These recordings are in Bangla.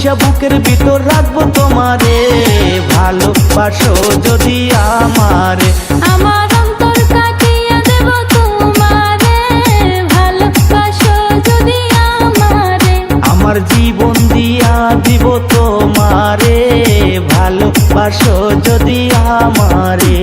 ভালোবাসা বুকের ভিতর রাখবো তোমারে, ভালোবাসো যদি আমারে। আমার অন্তর কাটিয়ে দেব তোমারে, ভালোবাসো যদি আমারে। আমার জীবন দিয়া দিব তোমারে, ভালোবাসো যদি আমারে।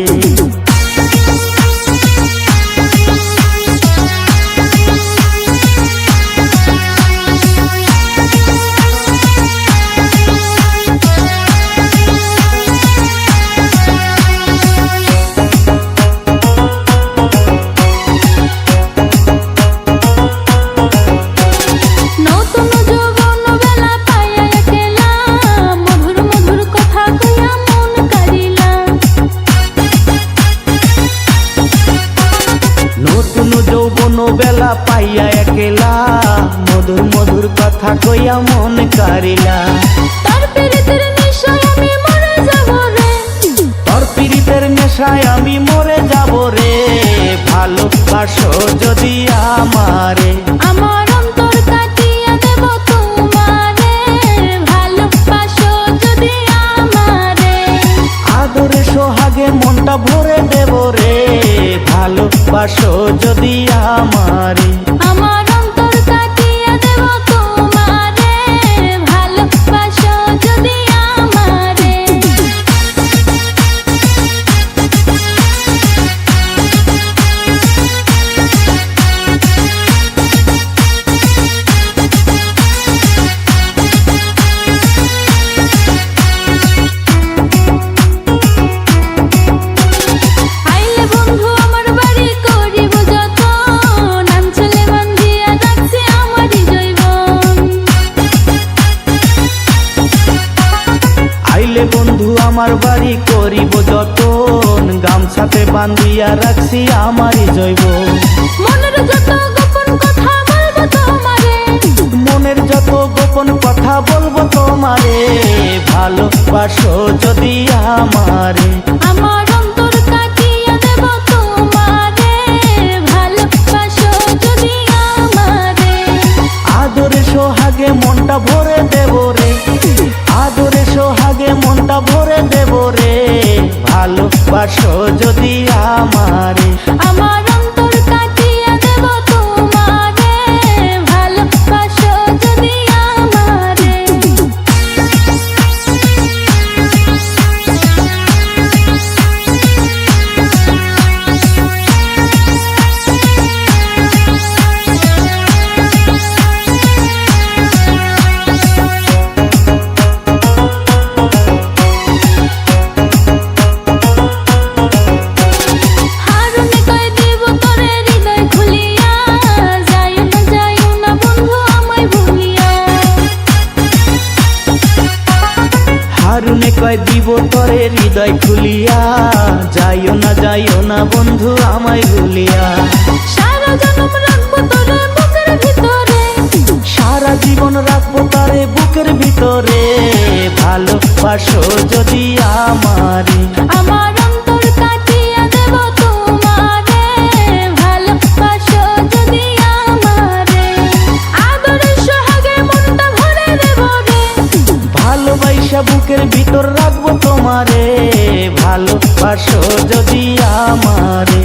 বেলা পাইয়া একলা মধুর মধুর কথা কইয়া মন কারিলা। তোর পীড়িতের নেশায় আমি মরে যাব রে, তোর পীড়িতের নেশায় আমি মরে যাব রে, ভালোবাসো যদি আমারে। আমার অন্তর কাটিয়ে দেব তোমারে, ভালোবাসো যদি আমারে। আদরে সোহাগে মনটা ভরে দেব রে, ভালোবাসো যদি আমারে। আমার অন্তর কাটিয়ে দেব তোমারে, ভালোবাসো যদি আমারে। বন্ধু আমার বাড়ি করিব যতন, গামছাতে বান্ধিয়া রাখছি আমারই জৈবন। মনের যত গোপন কথা বলবো তোমারে, মনের যত গোপন কথা বলবো তোমারে, ভালোবাসো যদি আমারে। আমার অন্তর কাটিয়ে দেব তোমারে, ভালোবাসো যদি আমারে। আদরে সোহাগে মনটা ভরে দেব রে, আদরে সোহাগে মনটা ভরে দেব রে, ভালোবাসো যদি আমারে। আমার অন্তর কাটিয়ে দেব তোমারে, ভালোবাসো যদি আমারে। হারুনে কয় দিব তরে হৃদয় খুলিয়া, যাইও না বন্ধু আমায় ভুলিয়া। সারা জনম রাখবো তোরে বুকের ভিতরে, সারা জীবন রাখবো তারে বুকের ভিতরে, ভালোবাসো যদি আমারে। আমার অন্তর কাটিয়ে দেব তোমারে, ভালোবাসো যদি আমারে। আদরে সোহাগে মনটা ভরে দেব রে, ভালোবাসা বুকের ভিতর রাখবো তোমারে, ভালোবাসো যদি আমারে।